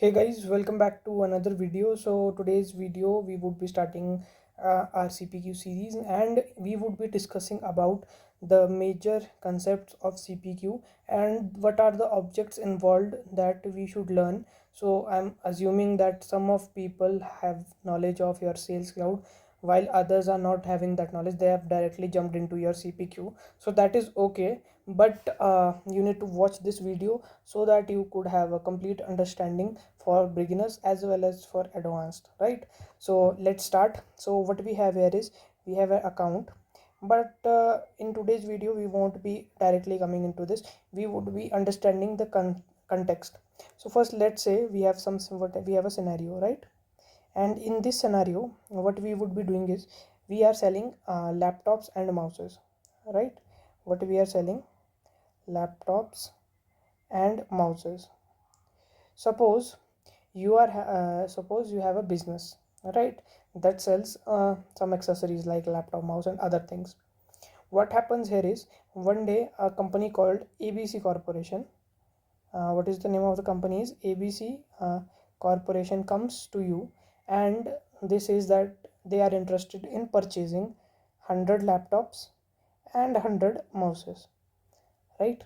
Hey guys, welcome back to another video. So today's video we would be starting our CPQ series, and we would be discussing about the major concepts of CPQ and what are the objects involved that we should learn. So I'm assuming that some of people have knowledge of your Sales Cloud while others are not having that knowledge. They have directly jumped into your CPQ. So that is okay, but you need to watch this video so that you could have a complete understanding for beginners as well as for advanced, right? So let's start. So what we have here is we have an account, but in today's video we won't be directly coming into this. We would be understanding the context. So first, let's say we have we have a scenario, right? And in this scenario what we would be doing is we are selling laptops and mouses, right? What we are selling, laptops and mouses. Suppose suppose you have a business, right, that sells some accessories like laptop, mouse and other things. What happens here is one day a company called ABC Corporation, what is the name of the company is ABC Corporation, comes to you and this is that they are interested in purchasing 100 laptops and 100 mouses, right,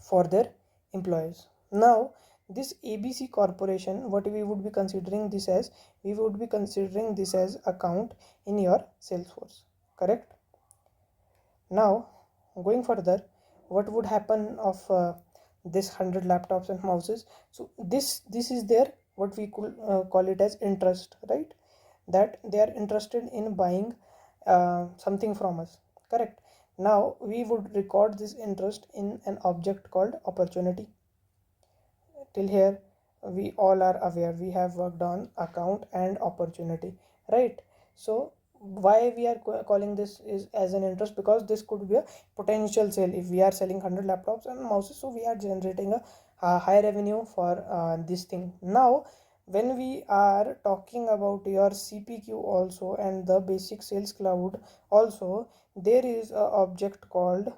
for their employees. Now this ABC Corporation, what we would be considering this as, we would be considering this as account in your Salesforce, correct? Now going further, what would happen of this 100 laptops and mouses? So this is their, what we could call it as interest, right? That they are interested in buying something from us, correct? Now we would record this interest in an object called opportunity. Till here we all are aware, we have worked on account and opportunity, right? So why we are calling this is as an interest, because this could be a potential sale. If we are selling 100 laptops and mouses, so we are generating a high revenue for this thing. Now when we are talking about your CPQ also and the basic Sales Cloud also, there is a object called,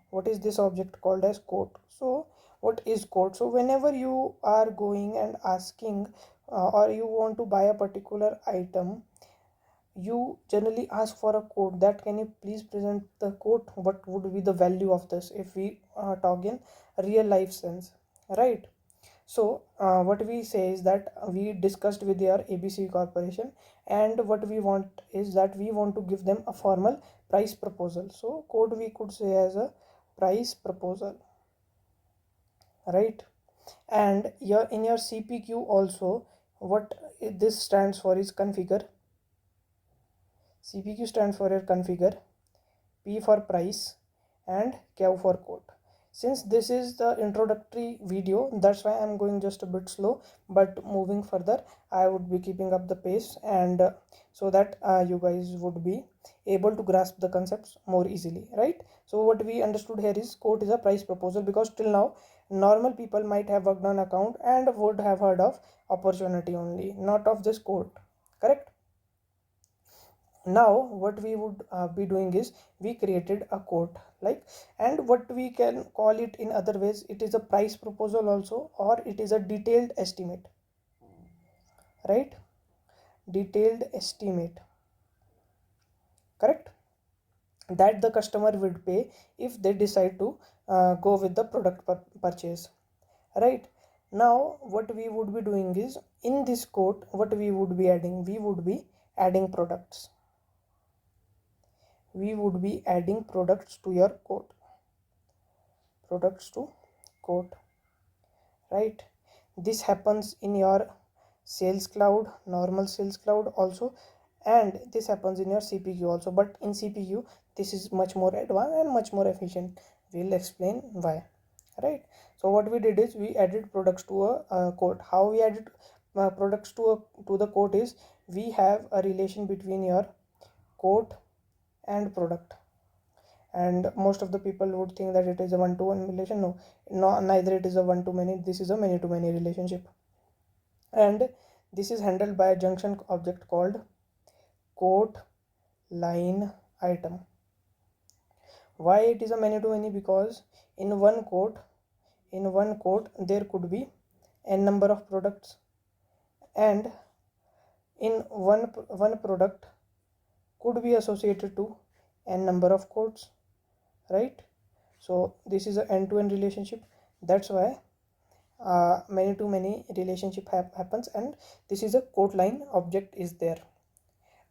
what is this object called as quote. So what is quote? So whenever you are going and asking or you want to buy a particular item, you generally ask for a quote, that can you please present the quote, what would be the value of this, if we talk in real life sense, right? So what we say is that we discussed with your ABC Corporation, and what we want is that we want to give them a formal price proposal. So quote we could say as a price proposal, right? And your in your CPQ also, what this stands for is configure. CPQ stands for your configure, P for price and Q for quote. Since this is the introductory video, that's why I'm going just a bit slow, but moving further I would be keeping up the pace, and so that you guys would be able to grasp the concepts more easily, right? So what we understood here is quote is a price proposal, because till now normal people might have worked on account and would have heard of opportunity only, not of this quote, correct? Now what we would be doing is we created a quote, like, and what we can call it in other ways, it is a price proposal also, or it is a detailed estimate, right? Detailed estimate, correct, that the customer would pay if they decide to go with the product purchase, right? Now what we would be doing is, in this quote what we would be adding, we would be adding products, we would be adding products to your quote, products to quote, right? This happens in your Sales Cloud, normal Sales Cloud also, and this happens in your CPQ also, but in CPQ this is much more advanced and much more efficient. We'll explain why, right? So what we did is we added products to a quote. How we added products to the quote is, we have a relation between your quote and product, and most of the people would think that it is a one-to-one relation. No, neither it is a one-to-many, this is a many-to-many relationship, and this is handled by a junction object called quote line item. Why it is a many-to-many? Because in one quote there could be n number of products, and in one product could be associated to n number of codes, right? So this is an end-to-end relationship. That's why many to many relationship happens, and this is a quote line object is there,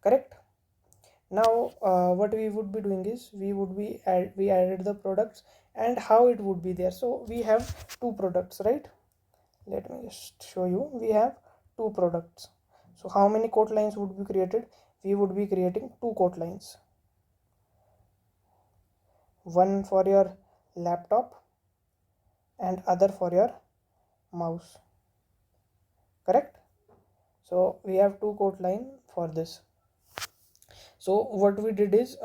correct? Now what we would be doing is we added the products and how it would be there. So we have two products, right? Let me just show you. We have two products. So how many quote lines would be created? We would be creating two quote lines, one for your laptop and other for your mouse, correct? So we have two quote line for this. So what we did is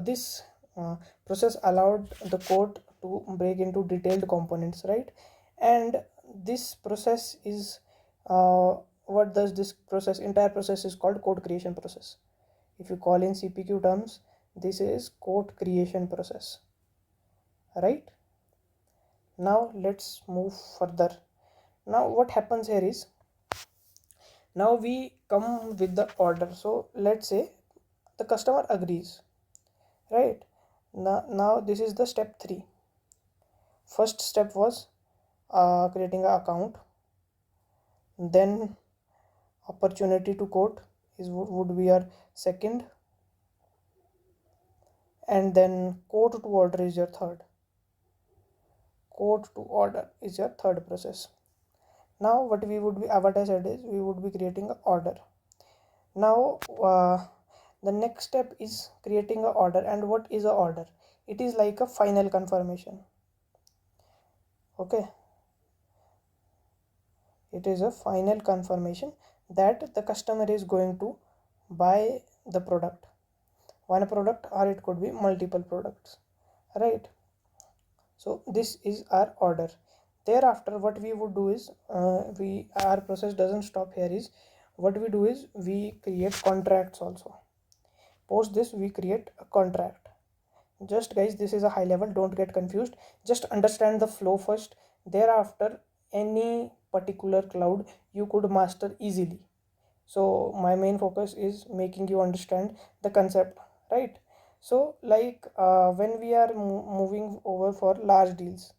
this process allowed the code to break into detailed components, right? And this process is what does this process, entire process is called code creation process. If you call in CPQ terms, this is code creation process, right? Now let's move further. Now what happens here is, now we come with the order. So let's say the customer agrees, right? Now this is the step 3. First step was creating an account, then opportunity to quote is would be your second, and then quote to order is your third. Quote to order is your third process. Now what I said is we would be creating an order. Now the next step is creating an order. And what is an order? It is like a final confirmation. Okay, it is a final confirmation that the customer is going to buy the product, one product, or it could be multiple products, right? So this is our order. Thereafter what we would do is our process doesn't stop here. Is what we do is we create contracts also. Post this we create a contract. Just guys, this is a high level, don't get confused, just understand the flow first. Thereafter any particular cloud you could master easily. So my main focus is making you understand the concept, right? So like when we are moving over for large deals,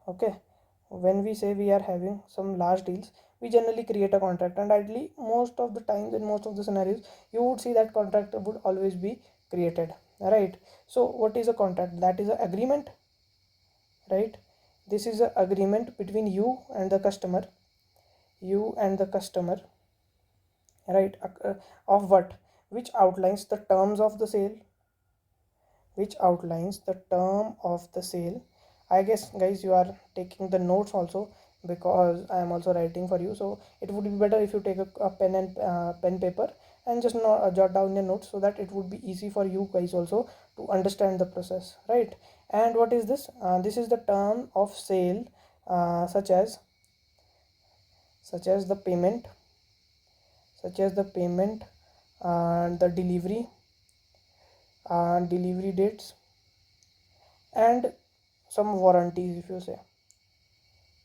okay, when we say we are having some large deals, we generally create a contract, and ideally most of the times in most of the scenarios you would see that contract would always be created, right? So what is a contract? That is an agreement, right? This is an agreement between you and the customer, you and the customer, right? Of what? Which outlines the terms of the sale, which outlines the term of the sale. I guess guys you are taking the notes also, because I am also writing for you. So it would be better if you take a pen and pen paper and just jot down your notes, so that it would be easy for you guys also to understand the process, right? And what is this? This is the term of sale, such as the payment, the delivery dates, and some warranties, if you say,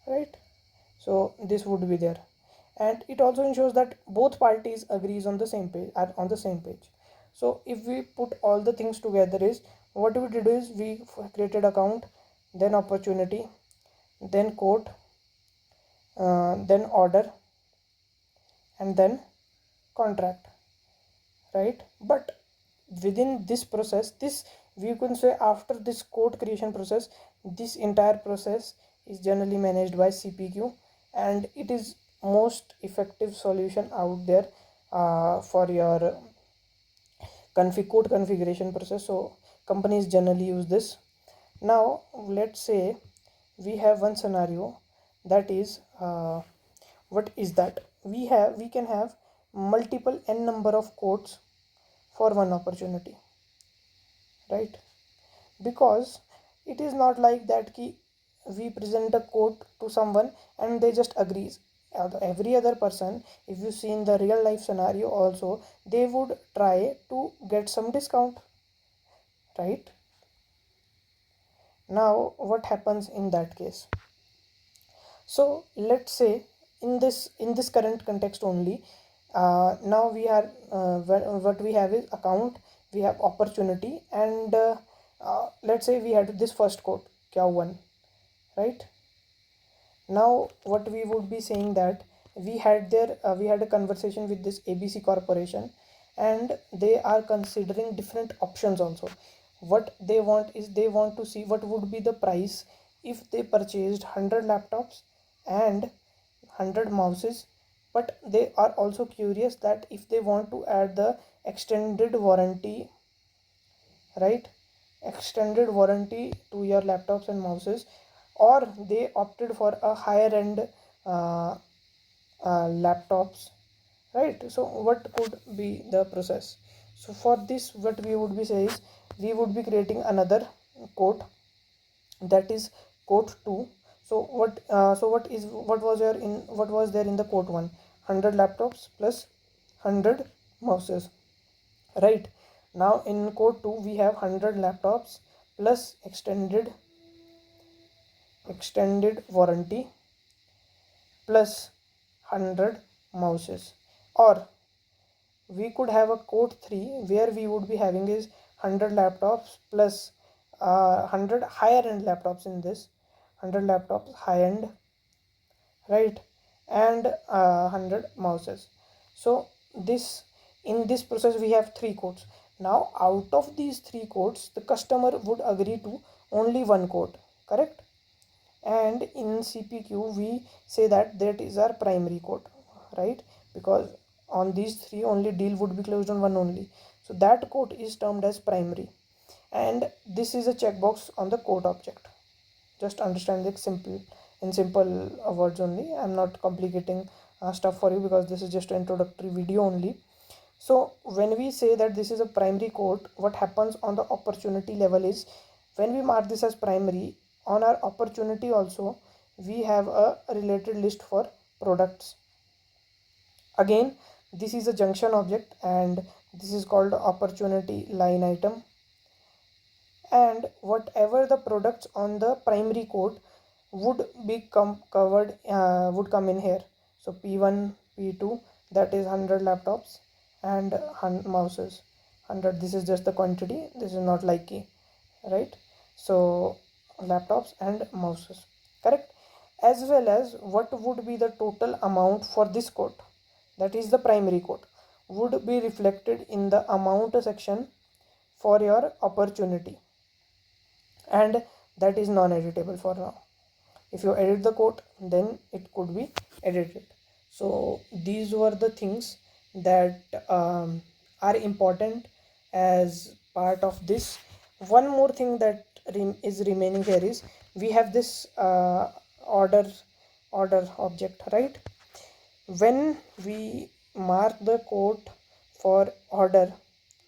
right? So this would be there, and it also ensures that both parties agrees on the same page, are on the same page. So if we put all the things together, is what we did is we created account, then opportunity, then quote, then order, and then contract, right? But within this process, this we can say after this code creation process, this entire process is generally managed by CPQ, and it is most effective solution out there for your code configuration process. So companies generally use this. Now let's say we have one scenario, that is what is that? We can have multiple n number of codes for one opportunity, right? Because it is not like that ki we present a code to someone and they just agrees. Every other person, if you see in the real life scenario also, they would try to get some discount, right? Now what happens in that case? So let's say in this current context only, now we are what we have is account, we have opportunity, and let's say we had this first quote Q1, right? Now what we would be saying that we had a conversation with this ABC Corporation, and they are considering different options also. What they want is they want to see what would be the price if they purchased 100 laptops and 100 mouses, but they are also curious that if they want to add the extended warranty, right, extended warranty to your laptops and mouses, or they opted for a higher end uh, laptops, right? So what could be the process? So for this what we would be saying is we would be creating another quote, that is quote 2. So what was there in the quote 1? 100 laptops plus 100 mouses, right? Now in code 2 we have 100 laptops plus extended warranty plus 100 mouses. Or we could have a code 3 where we would be having is 100 laptops plus 100 higher end laptops in this, 100 laptops high end, right, and 100 mouses. So this in this process we have three codes. Now out of these three codes the customer would agree to only one code, correct? And in CPQ we say that that is our primary code, right? Because on these three only deal would be closed on one only, so that code is termed as primary. And this is a checkbox on the code object. Just understand it simple, in simple words only. I'm not complicating stuff for you because this is just an introductory video only. So when we say that this is a primary code, what happens on the opportunity level is when we mark this as primary, on our opportunity also we have a related list for products. Again, this is a junction object and this is called opportunity line item, and whatever the products on the primary code would be covered would come in here. So P1 P2, that is 100 laptops and 100 mouses. 100, this is just the quantity, this is not like key, right? So laptops and mouses, correct? As well as what would be the total amount for this code, that is the primary code, would be reflected in the amount section for your opportunity, and that is non-editable for now. If you edit the code then it could be edited. So these were the things that are important as part of this. One more thing that is remaining here is we have this order object, right? When we mark the quote for order,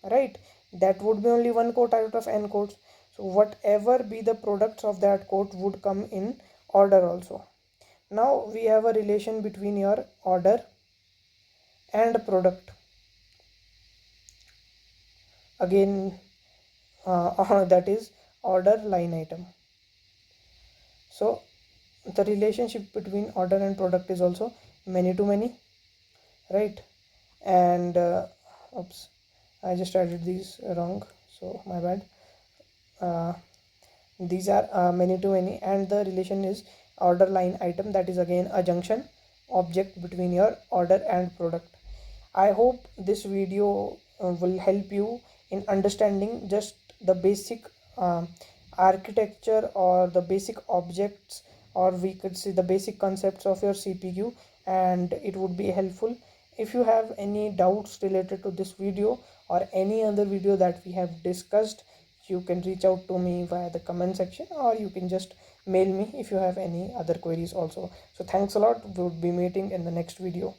right, that would be only one quote out of n quotes. So whatever be the products of that quote would come in order also. Now we have a relation between your order and product. Again, that is order line item. So the relationship between order and product is also many to many, right? And oops, I just added these wrong, so my bad. These are many to many, and the relation is order line item, that is again a junction object between your order and product. I hope this video will help you in understanding just the basic architecture or the basic objects, or we could say the basic concepts of your CPQ, and it would be helpful. If you have any doubts related to this video or any other video that we have discussed, you can reach out to me via the comment section, or you can just mail me if you have any other queries also. So thanks a lot. We would be meeting in the next video.